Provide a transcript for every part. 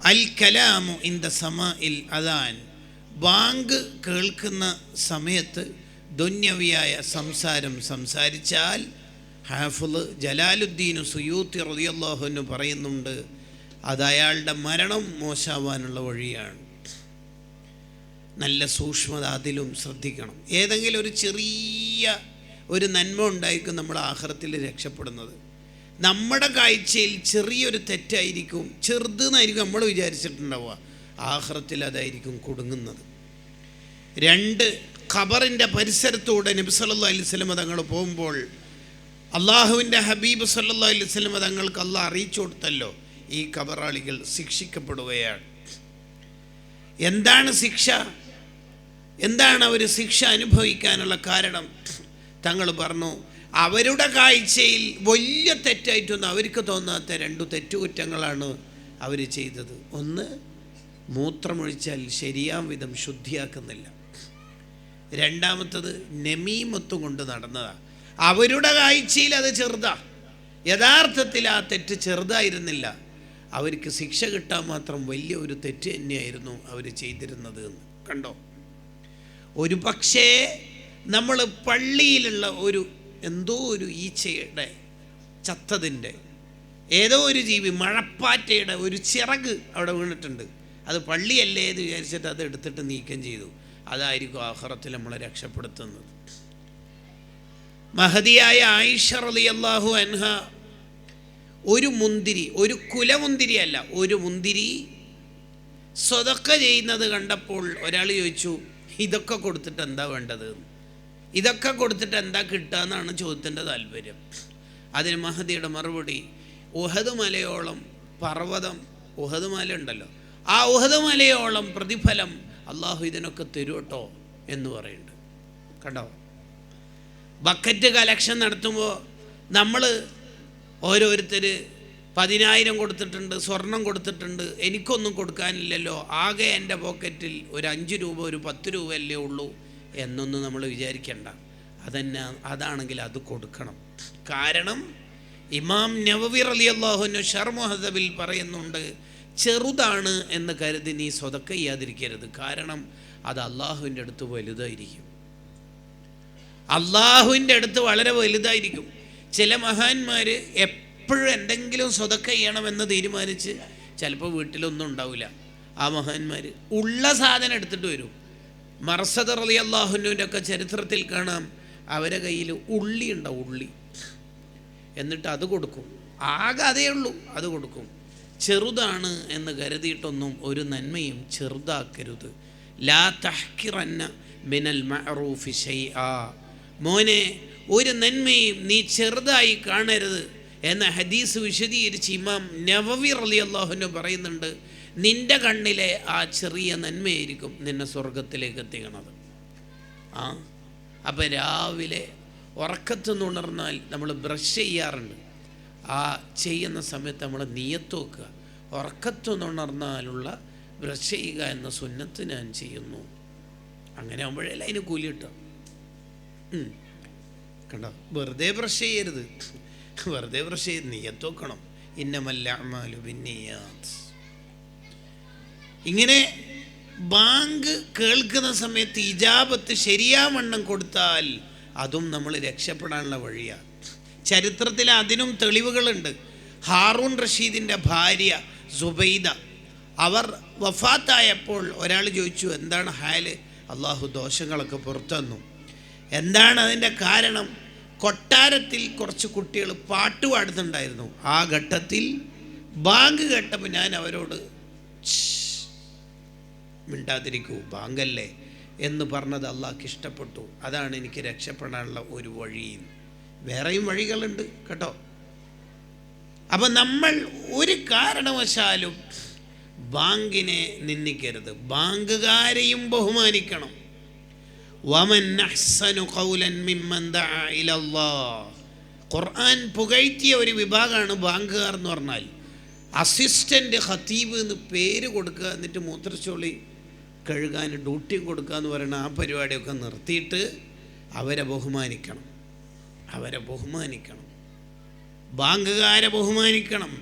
അൽ കലാമു ഇന്ദ സമാഇൽ Adan, bank കേൾക്കുന്ന സമയത്ത് ദുന്യവിയായ സംസാരം സംസാരിച്ചാൽ, ഹാഫിള് ജലാലുദ്ദീൻ സുയൂത്തി റളിയല്ലാഹു അൻഹു പറയുന്നുണ്ട്, അത് അയാളുടെ മരണം മോശമാവാനുള്ള വഴിയാണ്. നല്ല സൂക്ഷ്മത അതിലും ശ്രദ്ധിക്കണം. ഏതെങ്കിലും ഒരു ചെറിയ ഒരു നന്മ ഉണ്ടായിരിക്കും നമ്മൾ ആഖിറത്തിൽ രക്ഷപ്പെടുന്നത്. നമ്മുടെ കാഴ്ചയിൽ ചെറിയൊരു തെറ്റായിരിക്കും, ചെറുതെന്നായിരിക്കും നമ്മൾ വിചാരിച്ചിട്ടുണ്ടാവുക, ആഖിറത്തിൽ അതായിരിക്കും കുടുങ്ങുന്നത്. 2, ഖബറിൻ്റെ പരിസരത്തൂടെ നബി സല്ലല്ലാഹു അലൈഹി വസല്ലം തങ്ങൾ പോകുമ്പോൾ അള്ളാഹുവിൻ്റെ ഹബീബ് സല്ലല്ലാഹു അലൈഹി വസല്ലം തങ്ങൾക്ക് അള്ളാഹ് അറിയിച്ചു കൊടുത്തല്ലോ, ഈ ഖബറാളികൾ ശിക്ഷിക്കപ്പെടുകയാണ്. എന്താണ് ശിക്ഷ? എന്താണ് അവർ ശിക്ഷ അനുഭവിക്കാനുള്ള കാരണം? തങ്ങൾ പറഞ്ഞു, അവരുടെ കാഴ്ചയിൽ വലിയ തെറ്റായിട്ടൊന്നും അവർക്ക് തോന്നാത്ത 2 തെറ്റുകുറ്റങ്ങളാണ് അവർ ചെയ്തത്. ഒന്ന്, മൂത്രമൊഴിച്ചാൽ ശരിയാം വിധം ശുദ്ധിയാക്കുന്നില്ല. രണ്ടാമത്തത്, നമീമത്തും കൊണ്ട് നടന്നതാണ്. അവരുടെ കാഴ്ചയിൽ അത് ചെറുതാ, യഥാർത്ഥത്തിൽ ആ തെറ്റ് ചെറുതായിരുന്നില്ല. അവർക്ക് ശിക്ഷ കിട്ടാൻ മാത്രം വലിയ ഒരു തെറ്റ് തന്നെയായിരുന്നു അവർ ചെയ്തിരുന്നത് എന്ന് കണ്ടോ. ഒരു പക്ഷേ നമ്മൾ പള്ളിയിലുള്ള എന്തോ ഒരു ഈച്ചയുടെ ചത്തതിൻ്റെ ഏതോ ഒരു ജീവി, മഴപ്പാറ്റയുടെ ഒരു ചിറക് അവിടെ വീണിട്ടുണ്ട്. അത് പള്ളിയല്ലേ എന്ന് വിചാരിച്ചിട്ട് അത് എടുത്തിട്ട് നീക്കം ചെയ്തു. അതായിരിക്കും ആഖിറത്തിൽ നമ്മളെ രക്ഷപ്പെടുത്തുന്നത്. മഹദിയായ ആയിഷ റളിയല്ലാഹു അൻഹ ഒരു മുന്തിരി, ഒരു കുലമുന്തിരി അല്ല, ഒരു മുന്തിരി സ്വതക്ക ചെയ്യുന്നത് കണ്ടപ്പോൾ ഒരാൾ ചോദിച്ചു, ഇതൊക്കെ കൊടുത്തിട്ട് എന്താ വേണ്ടത്, ഇതൊക്കെ കൊടുത്തിട്ട് എന്താ കിട്ടുക എന്നാണ് ചോദ്യത്തിൻ്റെ താല്പര്യം. അതിന് മഹദിയുടെ മറുപടി, ഉഹദ് മലയോളം പർവ്വതം, ഉഹദ് മല ഉണ്ടല്ലോ, ആ ഉഹദ് മലയോളം പ്രതിഫലം അള്ളാഹു ഇതിനൊക്കെ തരുട്ടോ എന്ന് പറയുന്നുണ്ട്. കണ്ടോ, ബക്കറ്റ് കലക്ഷൻ നടത്തുമ്പോൾ നമ്മൾ ഓരോരുത്തർ 10,000 കൊടുത്തിട്ടുണ്ട്, സ്വർണം കൊടുത്തിട്ടുണ്ട്, എനിക്കൊന്നും കൊടുക്കാനില്ലല്ലോ, ആകെ എൻ്റെ പോക്കറ്റിൽ ഒരു 5 രൂപ ഒരു 10 രൂപയല്ലേ ഉള്ളൂ എന്നൊന്നും നമ്മൾ വിചാരിക്കേണ്ട. അതാണെങ്കിൽ അത് കൊടുക്കണം. കാരണം ഇമാം നവവി റളിയല്ലാഹു അൻഹു ശർഹ് മുഹദ്ദബിൽ പറയുന്നുണ്ട്, ചെറുതാണ് എന്ന് കരുതി നീ സ്വതക്ക ചെയ്യാതിരിക്കരുത്. കാരണം അത് അള്ളാഹുവിൻ്റെ അടുത്ത് വലുതായിരിക്കും, അള്ളാഹുവിൻ്റെ അടുത്ത് വളരെ വലുതായിരിക്കും. ചില മഹാന്മാർ എപ്പോഴും എന്തെങ്കിലും സ്വതക്ക ചെയ്യണമെന്ന് തീരുമാനിച്ച് ചിലപ്പോൾ വീട്ടിലൊന്നും ഉണ്ടാവില്ല. ആ മഹാന്മാർ ഉള്ള സാധനം എടുത്തിട്ട് വരും. മർസദ് റളിയല്ലാഹു അൻഹുവിൻ്റെ ഒക്കെ ചരിത്രത്തിൽ കാണാം, അവരെ കയ്യിൽ ഉള്ളി ഉണ്ടാവും, ഉള്ളി, എന്നിട്ട് അത് കൊടുക്കും. ആകെ അതേ ഉള്ളൂ, അത് കൊടുക്കും. ചെറുതാണ് എന്ന് കരുതിയിട്ടൊന്നും ഒരു നന്മയും ചെറുതാക്കരുത്. ലാ തഹ്കിറന്ന മിനൽ മഅറൂഫി ശൈആ, മോനെ ഒരു നന്മയും നീ ചെറുതായി കാണരുത് എന്ന ഹദീസ് വിശദീകരിച്ച് ഇമാം നവവി റളിയല്ലാഹു അൻഹു പറയുന്നുണ്ട്, നിൻ്റെ കണ്ണിലെ ആ ചെറിയ നന്മയായിരിക്കും നിന്നെ സ്വർഗത്തിലേക്ക് എത്തിക്കണത്. അപ്പം രാവിലെ ഉറക്കത്തുനിന്ന് ഉണർന്നാൽ നമ്മൾ ബ്രഷ് ചെയ്യാറുണ്ട്. ആ ചെയ്യുന്ന സമയത്ത് നമ്മൾ നിയത്ത് വെക്കുക, ഉറക്കത്തുനിന്ന് ഉണർന്നാലുള്ള ബ്രഷ് ചെയ്യുക എന്ന സുന്നത്ത് ഞാൻ ചെയ്യുന്നു. അങ്ങനെ ആകുമ്പോഴേ അതിന് കൂലി കിട്ടും. കണ്ടോ, വെറുതെ ബ്രഷ് ചെയ്യരുത്, വെറുതെ ബ്രഷ് ചെയ്ത് നിയത്ത് വെക്കണം. ഇന്നമൽ അഅ്മാലു ബിന്നിയാത്ത്. ഇങ്ങനെ ബാങ്ക് കേൾക്കുന്ന സമയത്ത് ഇജാബത്ത് ശരിയാവണ്ണം കൊടുത്താൽ അതും നമ്മൾ രക്ഷപ്പെടാനുള്ള വഴിയാണ്. ചരിത്രത്തിൽ അതിനും തെളിവുകളുണ്ട്. ഹാറൂൺ റഷീദിൻ്റെ ഭാര്യ സുബൈദ, അവർ വഫാത്തായപ്പോൾ ഒരാൾ ചോദിച്ചു, എന്താണ് ഹാല്? അള്ളാഹു ദോഷങ്ങളൊക്കെ പുറത്തു തന്നു. എന്താണ് അതിൻ്റെ കാരണം? കൊട്ടാരത്തിൽ കുറച്ച് കുട്ടികൾ പാട്ട് പാടുന്നുണ്ടായിരുന്നു. ആ ഘട്ടത്തിൽ ബാങ്ക് കേട്ടപ്പോൾ ഞാൻ അവരോട് മിണ്ടാതിരിക്കൂ, ബാങ്കല്ലേ എന്ന് പറഞ്ഞത് അള്ളാഹ്ക്ക് ഇഷ്ടപ്പെട്ടു. അതാണ് എനിക്ക് രക്ഷപ്പെടാനുള്ള ഒരു വഴി. വേറെയും വഴികളുണ്ട് കേട്ടോ. അപ്പം നമ്മൾ ഒരു കാരണവശാലും ബാങ്കിനെ നിന്ദിക്കരുത്, ബാങ്കുകാരെയും ബഹുമാനിക്കണം. വമൻ അഹ്സനു ഖൗലൻ മിമ്മൻ ദഅ ഇലല്ലാഹ്. ഖുർആൻ പുകഴ്ത്തിയ ഒരു വിഭാഗമാണ് ബാങ്കുകാർ എന്ന് പറഞ്ഞാൽ. അസിസ്റ്റൻ്റ് ഖത്തീബ് എന്ന് പേര് കൊടുക്കുക, എന്നിട്ട് മൂത്രച്ചോളി കഴുകാൻ ഡ്യൂട്ടിയും കൊടുക്കുക എന്ന് പറയുന്ന ആ പരിപാടിയൊക്കെ നിർത്തിയിട്ട് അവരെ ബഹുമാനിക്കണം, അവരെ ബഹുമാനിക്കണം, ബാങ്കുകാരെ ബഹുമാനിക്കണം.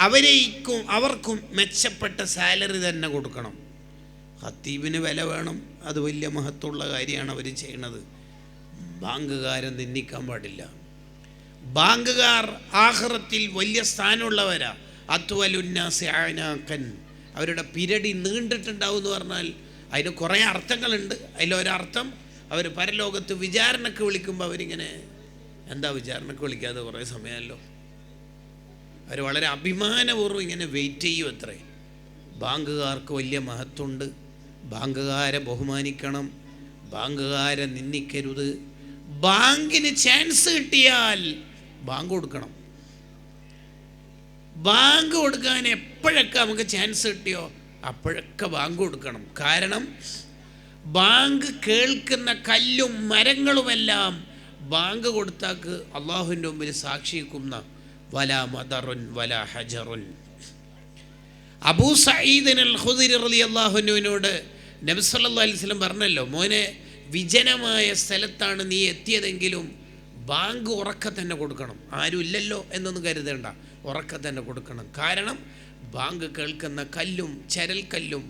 അവർക്കും മെച്ചപ്പെട്ട സാലറി തന്നെ കൊടുക്കണം. ഖത്തീബിന് വില വേണം, അത് വലിയ മഹത്വമുള്ള കാര്യമാണ് അവർ ചെയ്യണത്. ബാങ്കുകാരെ നിന്ദിക്കാൻ പാടില്ല. ബാങ്കുകാർ ആഖിറത്തിൽ വലിയ സ്ഥാനമുള്ളവരാ. അത്വലുന്നാസി അനാഖൻ, അവരുടെ പിരടി നീണ്ടിട്ടുണ്ടാവും എന്ന് പറഞ്ഞാൽ അതിന് കുറേ അർത്ഥങ്ങളുണ്ട്. അതിലൊരർത്ഥം അവർ പരലോകത്ത് വിചാരണക്ക് വിളിക്കുമ്പോൾ അവരിങ്ങനെ, എന്താ വിചാരണക്ക് വിളിക്കാതെ കുറേ സമയമല്ലോ, അവർ വളരെ അഭിമാനപൂർവ്വം ഇങ്ങനെ വെയിറ്റ് ചെയ്യും അത്രേ. ബാങ്കുകാർക്ക് വലിയ മഹത്വമുണ്ട്. ബാങ്കുകാരെ ബഹുമാനിക്കണം, ബാങ്കുകാരെ നിന്ദിക്കരുത്. ബാങ്കിന് ചാൻസ് കിട്ടിയാൽ ബാങ്ക് കൊടുക്കണം. ബാങ്ക് കൊടുക്കാൻ എപ്പോഴൊക്കെ നമുക്ക് ചാൻസ് കിട്ടിയോ അപ്പോഴൊക്കെ ബാങ്ക് കൊടുക്കണം. കാരണം ബാങ്ക് കേൾക്കുന്ന കല്ലും മരങ്ങളുമെല്ലാം ബാങ്ക് കൊടുത്താക്ക് അള്ളാഹുവിൻ്റെ മുമ്പിൽ സാക്ഷിക്കുന്ന വലാ മദറുൻ വലാ ഹജറുൻ. അബൂ സഈദ് അൽ ഖുദരി റളിയല്ലാഹു അൻഹുവിനോട് നബി സല്ലല്ലാഹു അലൈഹി വസല്ലം പറഞ്ഞല്ലോ, മോനെ, വിജനമായ സ്ഥലത്താണ് നീ എത്തിയതെങ്കിലും ബാങ്ക് ഉറക്കെ തന്നെ കൊടുക്കണം. ആരും ഇല്ലല്ലോ എന്നൊന്നും കരുതേണ്ട, ഉറക്കെ തന്നെ കൊടുക്കണം. കാരണം ബാങ്ക് കേൾക്കുന്ന കല്ലും ചരൽക്കല്ലും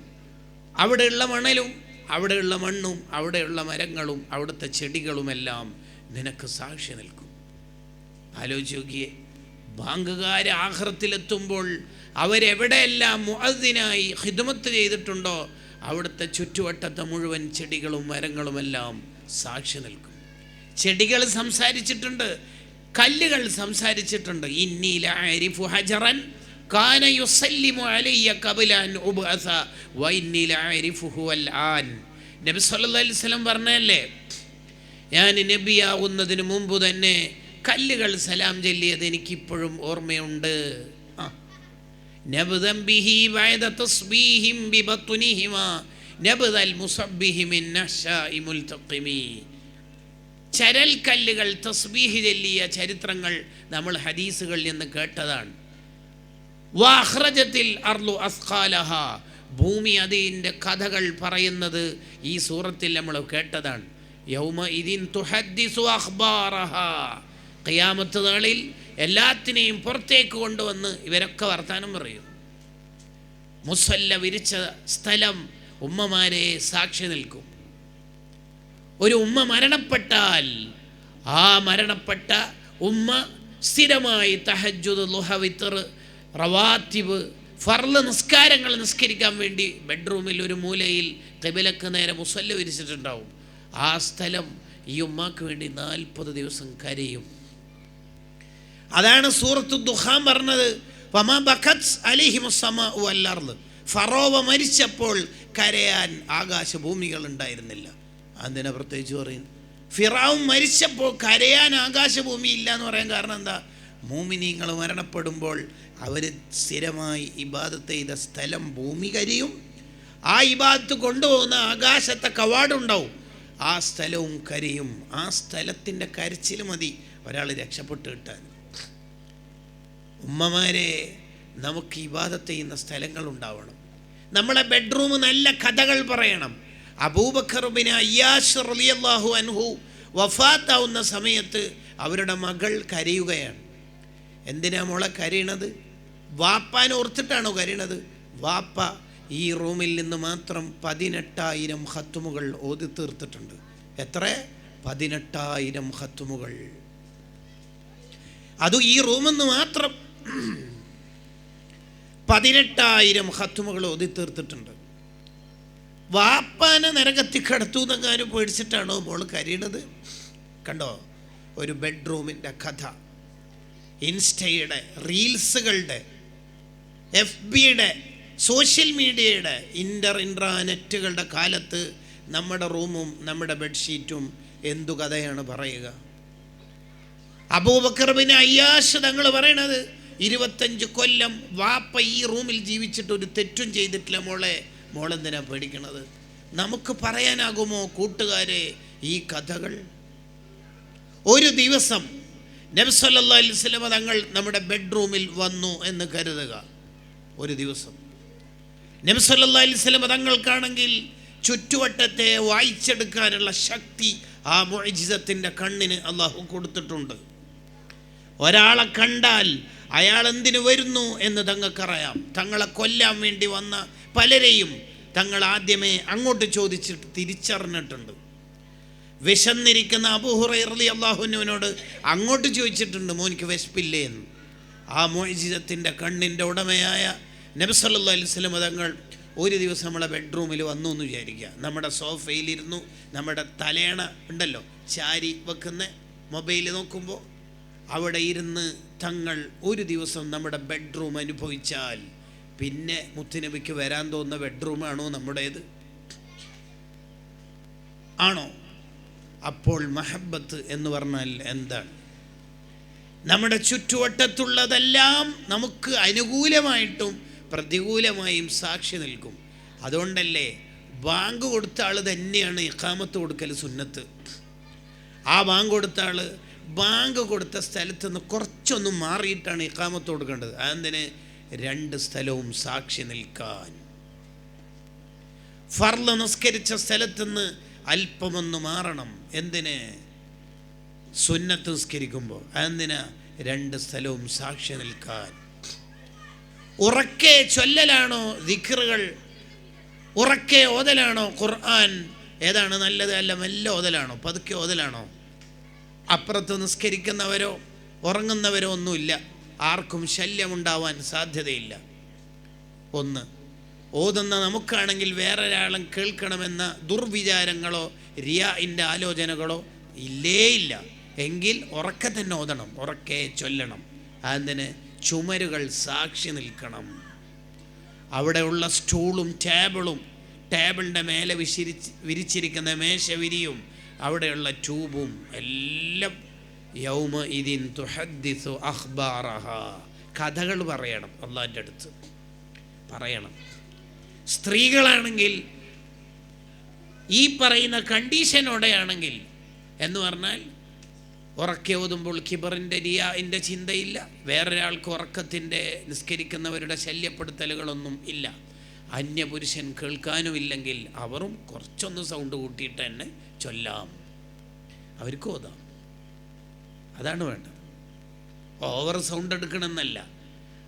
അവിടെയുള്ള മണലും അവിടെയുള്ള മണ്ണും അവിടെയുള്ള മരങ്ങളും അവിടുത്തെ ചെടികളുമെല്ലാം നിനക്ക് സാക്ഷി നിൽക്കും. ആലോചിച്ച് നോക്കിയേ, ബാങ്കുകാർ ആഖിറത്തിലെത്തുമ്പോൾ അവരെവിടെയെല്ലാം മുഅദ്ദിനായി ഖിദ്മത്ത് ചെയ്തിട്ടുണ്ടോ അവിടുത്തെ ചുറ്റുവട്ടത്തെ മുഴുവൻ ചെടികളും മരങ്ങളുമെല്ലാം സാക്ഷി നിൽക്കും. ചെടികൾ സംസാരിച്ചിട്ടുണ്ട്, കല്ലുകൾ സംസാരിച്ചിട്ടുണ്ട്. ഇന്നി ലഅരിഫു ഹജറൻ കാന യുസല്ലിമു അലയ്യ ഖബല അൻ ഉബ്അസ വ ഇന്നി ലഅരിഫുഹു അൽആൻ. നബി സല്ലല്ലാഹു അലൈഹി വസല്ലം പറഞ്ഞല്ലേ, ഞാൻ നബിയാവുന്നതിന് മുമ്പ് തന്നെ കല്ലുകൾ സലാം ചൊല്ലിയത് എനിക്കിപ്പോഴും ഓർമ്മയുണ്ട്. നബ്ദൻ ബിഹി ബഅദ തസ്ബീഹിം ബിബത്നിഹിമാ നബ്ദൽ മുസബ്ബിഹി മിൻ നഹ്ശാഇ മുൽതഖിമി. ചരൽ കല്ലുകൾ തസ്ബീഹ് ചൊല്ലിയ ചരിത്രങ്ങൾ നമ്മൾ ഹദീസുകളിൽ നിന്ന് കേട്ടതാണ്. വഅഖ്റജത്തിൽ അർളു അസ്ഖാലഹ, ഭൂമി അതിൻ്റെ കഥകൾ പറയുന്നത് ഈ സൂറത്തിൽ നമ്മൾ കേട്ടതാണ്. യൗമ ഇദിൻ തുഹദ്ദിസു അഖ്ബാറഹ, ഖിയാമത്ത് നാളിൽ എല്ലാത്തിനെയും പുറത്തേക്ക് കൊണ്ടുവന്ന് ഇവരൊക്കെ വർത്താനം പറയും. മുസല്ല വിരിച്ച സ്ഥലം ഉമ്മമാരെ സാക്ഷി നിൽക്കും. ഒരു ഉമ്മ മരണപ്പെട്ടാൽ ആ മരണപ്പെട്ട ഉമ്മ സ്ഥിരമായി തഹജ്ജുദ്, ളുഹ, വിത്ർ, റവാത്തിബ്, ഫർള് നിസ്കാരങ്ങൾ നിസ്കരിക്കാൻ വേണ്ടി ബെഡ്റൂമിൽ ഒരു മൂലയിൽ ഖിബലക്ക് നേരെ മുസല്ല വിരിച്ചിട്ടുണ്ടാവും. ആ സ്ഥലം ഈ ഉമ്മാക്ക് വേണ്ടി 40 ദിവസം കരയും. അതാണ് സൂറത്തു ദുഖാൻ പറഞ്ഞത്, വമാ ബഖത് അലൈഹിമുസ് സമാഉ വൽ അർള്. ഫറോവ മരിച്ചപ്പോൾ കരയാൻ ആകാശഭൂമികൾ ഉണ്ടായിരുന്നില്ല. അതിനെ പ്രത്യേകിച്ച് പറയുന്നു. ഫിറഔൻ മരിച്ചപ്പോൾ കരയാൻ ആകാശഭൂമി ഇല്ല എന്ന് പറയാൻ കാരണം എന്താ? മുഅ്മിനീങ്ങൾ മരണപ്പെടുമ്പോൾ അവർ സ്ഥിരമായി ഇബാദത്ത് ചെയ്ത സ്ഥലം ഭൂമി കരിയും. ആ ഇബാദത്ത് കൊണ്ടുപോകുന്ന ആകാശത്തെ കവാടുണ്ടാവും, ആ സ്ഥലവും കരിയും. ആ സ്ഥലത്തിൻ്റെ കരച്ചിൽ മതി ഒരാൾ രക്ഷപ്പെട്ട് കിട്ടാൻ. ഉമ്മമാരെ, നമുക്ക് ഇബാദത്ത് ചെയ്യുന്ന സ്ഥലങ്ങളുണ്ടാവണം. നമ്മളെ ബെഡ്റൂം നല്ല കഥകൾ പറയണം. അബൂബക്കർ ബിൻ അയ്യാശ് റളിയല്ലാഹു അൻഹു വഫാത്താവുന്ന സമയത്ത് അവരുടെ മകൾ കരയുകയാണ്. എന്തിനാ മോളെ കരയണത്? വാപ്പാനെ ഓർത്തിട്ടാണോ കരയണത്? വാപ്പ ഈ റൂമിൽ നിന്ന് മാത്രം 18,000 ഖത്തുമുകൾ ഓതി തീർത്തിട്ടുണ്ട്. എത്ര? 18,000 ഖത്തുമുകൾ. അത് ഈ റൂമിൽ നിന്ന് മാത്രം 18,000 ഖത്തുമുകൾ ഓതി തീർത്തിട്ടുണ്ട്. വാപ്പാനെ നരകത്തി കടത്തുന്നെങ്ങാനും പേടിച്ചിട്ടാണോ മോൾ കരയണത്? കണ്ടോ, ഒരു ബെഡ്റൂമിൻ്റെ കഥ. ഇൻസ്റ്റയുടെ, റീൽസുകളുടെ, FBയുടെ, സോഷ്യൽ മീഡിയയുടെ, ഇൻ്റർനെറ്റുകളുടെ കാലത്ത് നമ്മുടെ റൂമും നമ്മുടെ ബെഡ്ഷീറ്റും എന്തു കഥയാണ് പറയുക? അബൂബക്കർ ബിൻ അയ്യാശ് തങ്ങൾ പറയണത്, 25 കൊല്ലം വാപ്പ ഈ റൂമിൽ ജീവിച്ചിട്ട് ഒരു തെറ്റും ചെയ്തിട്ടില്ല മോളെന്തിനാ പേടിക്കണത്? നമുക്ക് പറയാനാകുമോ കൂട്ടുകാരെ ഈ കഥകൾ? ഒരു ദിവസം നബി സല്ലല്ലാഹു അലൈഹി വസല്ലം തങ്ങൾ നമ്മുടെ ബെഡ്റൂമിൽ വന്നു എന്ന് കരുതുക. ഒരു ദിവസം നബി സല്ലല്ലാഹു അലൈഹി വസല്ലം തങ്ങൾക്കാണെങ്കിൽ ചുറ്റുവട്ടത്തെ വായിച്ചെടുക്കാനുള്ള ശക്തി ആ മുഅ്ജിസത്തിൻ്റെ കണ്ണിന് അള്ളാഹു കൊടുത്തിട്ടുണ്ട്. ഒരാളെ കണ്ടാൽ അയാൾ എന്തിനു വരുന്നു എന്ന് തങ്ങൾക്കറിയാം. തങ്ങളെ കൊല്ലാൻ വേണ്ടി വന്ന പലരെയും തങ്ങൾ ആദ്യമേ അങ്ങോട്ട് ചോദിച്ചിട്ട് തിരിച്ചറിഞ്ഞിട്ടുണ്ട്. വിശന്നിരിക്കുന്ന അബൂ ഹുറൈറ റളിയല്ലാഹു അൻഹുവിനോട് അങ്ങോട്ട് ചോദിച്ചിട്ടുണ്ട്, മോനിക്ക് വിശപ്പില്ലേ എന്ന്. ആ മുഅ്ജിസത്തിൻ്റെ കണ്ണിൻ്റെ ഉടമയായ നബി സല്ലല്ലാഹു അലൈഹി വസല്ലം തങ്ങൾ ഒരു ദിവസം നമ്മളെ ബെഡ്റൂമിൽ വന്നു എന്ന് വിചാരിക്കുക. നമ്മുടെ സോഫയിലിരുന്നു, നമ്മുടെ തലേണ ഉണ്ടല്ലോ ചാരി വെക്കുന്ന മൊബൈൽ നോക്കുമ്പോൾ അവിടെ ഇരുന്ന് തങ്ങൾ ഒരു ദിവസം നമ്മുടെ ബെഡ്റൂം അനുഭവിച്ചാൽ പിന്നെ മുത്തുനബിക്ക് വരാൻ തോന്നുന്ന ബെഡ്റൂമാണോ നമ്മുടേത്? ആണോ? അപ്പോൾ മഹബത്ത് എന്ന് പറഞ്ഞാൽ എന്താണ്? നമ്മുടെ ചുറ്റുവട്ടത്തുള്ളതെല്ലാം നമുക്ക് അനുകൂലമായിട്ടും പ്രതികൂലമായും സാക്ഷി നിൽക്കും. അതുകൊണ്ടല്ലേ ബാങ്ക് കൊടുത്ത ആൾ തന്നെയാണ് ഇഖാമത്ത് കൊടുക്കൽ സുന്നത്ത്. ആ ബാങ്ക് കൊടുത്ത ആൾ ബാങ്ക് കൊടുത്ത സ്ഥലത്ത് നിന്ന് കുറച്ചൊന്നും മാറിയിട്ടാണ് ഇഖാമത്ത് കൊടുക്കേണ്ടത്. അതെന്തിന്? രണ്ട് സ്ഥലവും സാക്ഷി നിൽക്കാൻ. ഫർള് നിസ്കരിച്ച സ്ഥലത്തുനിന്ന് അല്പമൊന്ന് മാറണം. എന്തിന്? സുന്നത്ത് നിസ്കരിക്കുമ്പോൾ. അതെന്തിനാ? രണ്ട് സ്ഥലവും സാക്ഷി നിൽക്കാൻ. ഉറക്കെ ചൊല്ലലാണോ ദിക്റുകൾ? ഉറക്കെ ഓതലാണോ ഖുർആൻ? ഏതാണ് നല്ലത്? അല്ല മെല്ലെ ഓതലാണോ? പതുക്കെ ഓതലാണോ? അപ്പുറത്ത് നിസ്കരിക്കുന്നവരോ ഉറങ്ങുന്നവരോ ഒന്നുമില്ല, ആർക്കും ശല്യമുണ്ടാവാൻ സാധ്യതയില്ല. ഒന്ന്, ഓതുന്ന നമുക്കാണെങ്കിൽ വേറൊരാളും കേൾക്കണമെന്ന ദുർവിചാരങ്ങളോ റിയാഇൻ്റെ ആലോചനകളോ ഇല്ല. എങ്കിൽ ഉറക്കെ തന്നെ ഓതണം, ഉറക്കെ ചൊല്ലണം. അതിന് ചുമരുകൾ സാക്ഷി നിൽക്കണം. അവിടെയുള്ള സ്റ്റൂളും ടേബിളിൻ്റെ മേലെ വിരിച്ചിരിക്കുന്ന മേശവിരിയും അവിടെയുള്ള ട്യൂബും എല്ലാം യൗമ ഇദിൻ തുഹദ്ദിസു അഖ്ബാറഹ, കഥകൾ പറയണം. അള്ളാഹിൻ്റെ അടുത്ത് പറയണം. സ്ത്രീകളാണെങ്കിൽ ഈ പറയുന്ന കണ്ടീഷനോടെയാണെങ്കിൽ എന്ന് പറഞ്ഞാൽ ഉറക്കെ ഓതുമ്പോൾ കിബറിൻ്റെ റിയാഇൻ്റെ ചിന്തയില്ല, വേറൊരാൾക്ക് ഉറക്കത്തിൻ്റെ നിസ്കരിക്കുന്നവരുടെ ശല്യപ്പെടുത്തലുകളൊന്നും ഇല്ല. അന്യപുരുഷൻ കേൾക്കാനുമില്ലെങ്കിൽ അവരും കുറച്ചൊന്ന് സൗണ്ട് കൂട്ടിയിട്ട് തന്നെ ചൊല്ലാം, അവർക്ക് ഓതാം. അതാണ് വേണ്ടത്, ഓവർ സൗണ്ട് എടുക്കണമെന്നല്ല.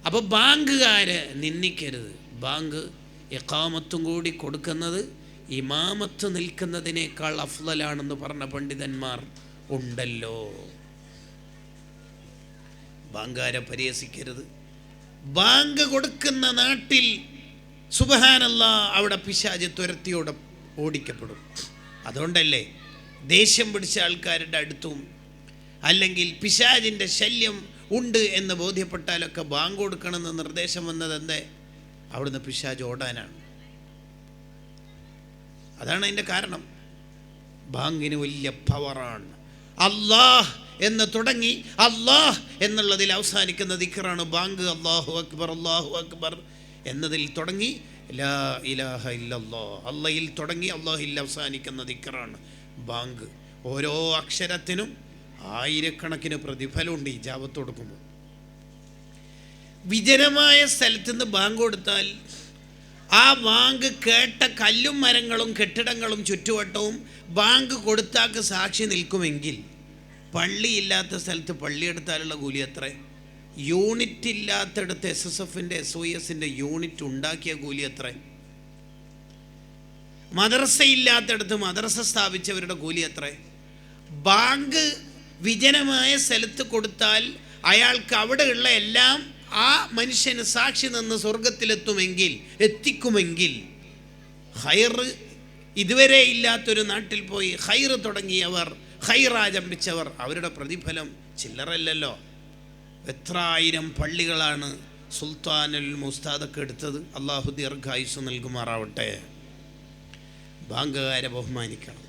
അപ്പോൾ ബാങ്കുകാരെ നിന്ദിക്കരുത്. ബാങ്ക് ഇഖാമത്തും കൂടി കൊടുക്കുന്നത് ഇമാമത്ത് നിൽക്കുന്നതിനേക്കാൾ അഫ്ളലാണെന്ന് പറഞ്ഞ പണ്ഡിതന്മാർ ഉണ്ടല്ലോ. ബാങ്കാരെ പരിഹസിക്കരുത്. ബാങ്ക് കൊടുക്കുന്ന നാട്ടിൽ സുബ്ഹാനല്ലാഹ് അവിടെ പിശാച് തുരത്തിയോടെ ഓടിക്കപ്പെടും. അതുകൊണ്ടല്ലേ ദേഷ്യം പിടിച്ച ആൾക്കാരുടെ അടുത്തും അല്ലെങ്കിൽ പിശാചിൻ്റെ ശല്യം ഉണ്ട് എന്ന് ബോധ്യപ്പെട്ടാലൊക്കെ ബാങ്ക് കൊടുക്കണമെന്ന് നിർദ്ദേശം വന്നത് എന്തേ? അവിടുന്ന് പിശാച് ഓടാനാണ്. അതാണ് അതിൻ്റെ കാരണം. ബാങ്കിന് വലിയ പവറാണ്. അല്ലാഹ് എന്ന് തുടങ്ങി അല്ലാഹ് എന്നുള്ളതിൽ അവസാനിക്കുന്ന ദിക്റാണ് ബാങ്ക്. അല്ലാഹു അക്ബർ അല്ലാഹു അക്ബർ എന്നതിൽ തുടങ്ങി ലാ ഇലാഹ ഇല്ലല്ലാഹ്, അള്ളയിൽ തുടങ്ങി അല്ലാഹിൽ അവസാനിക്കുന്ന ദിക്റാണ് ബാങ്ക്. ഓരോ അക്ഷരത്തിനും ആയിരക്കണക്കിന് പ്രതിഫലമുണ്ട് ഇജാബത്ത് കൊടുക്കുമ്പോൾ. വിജനമായ സ്ഥലത്തുനിന്ന് ബാങ്ക് കൊടുത്താൽ ആ ബാങ്ക് കേട്ട കല്ലും മരങ്ങളും കെട്ടിടങ്ങളും ചുറ്റുവട്ടവും ബാങ്ക് കൊടുത്താക്ക് സാക്ഷി നിൽക്കുമെങ്കിൽ പള്ളിയില്ലാത്ത സ്ഥലത്ത് പള്ളിയെടുത്താലുള്ള കൂലി എത്ര? യൂണിറ്റ് ഇല്ലാത്തടത്ത് SSFൻ്റെ SOSൻ്റെ യൂണിറ്റ് ഉണ്ടാക്കിയ കൂലി എത്ര? മദ്രസ ഇല്ലാത്തടത്ത് മദ്രസ സ്ഥാപിച്ചവരുടെ കൂലി എത്ര? ബാങ്ക് വിജനമായ സ്ഥലത്ത് കൊടുത്താൽ അയാൾക്ക് അവിടെയുള്ള എല്ലാം ആ മനുഷ്യന് സാക്ഷി നിന്ന് എത്തിക്കുമെങ്കിൽ ഖൈർ ഇതുവരെ ഇല്ലാത്തൊരു നാട്ടിൽ പോയി ഖൈർ തുടങ്ങിയവർ, ഖൈർ ആരംഭിച്ചവർ, അവരുടെ പ്രതിഫലം ചില്ലറല്ലല്ലോ. എത്ര ആയിരം പള്ളികളാണ് സുൽത്താനുൽ മുസ്താദൊക്കെ എടുത്തത്. അള്ളാഹു ദീർഘായുസ്സ് നൽകുമാറാവട്ടെ. ബാങ്കുകാരെ ബഹുമാനിക്കണം.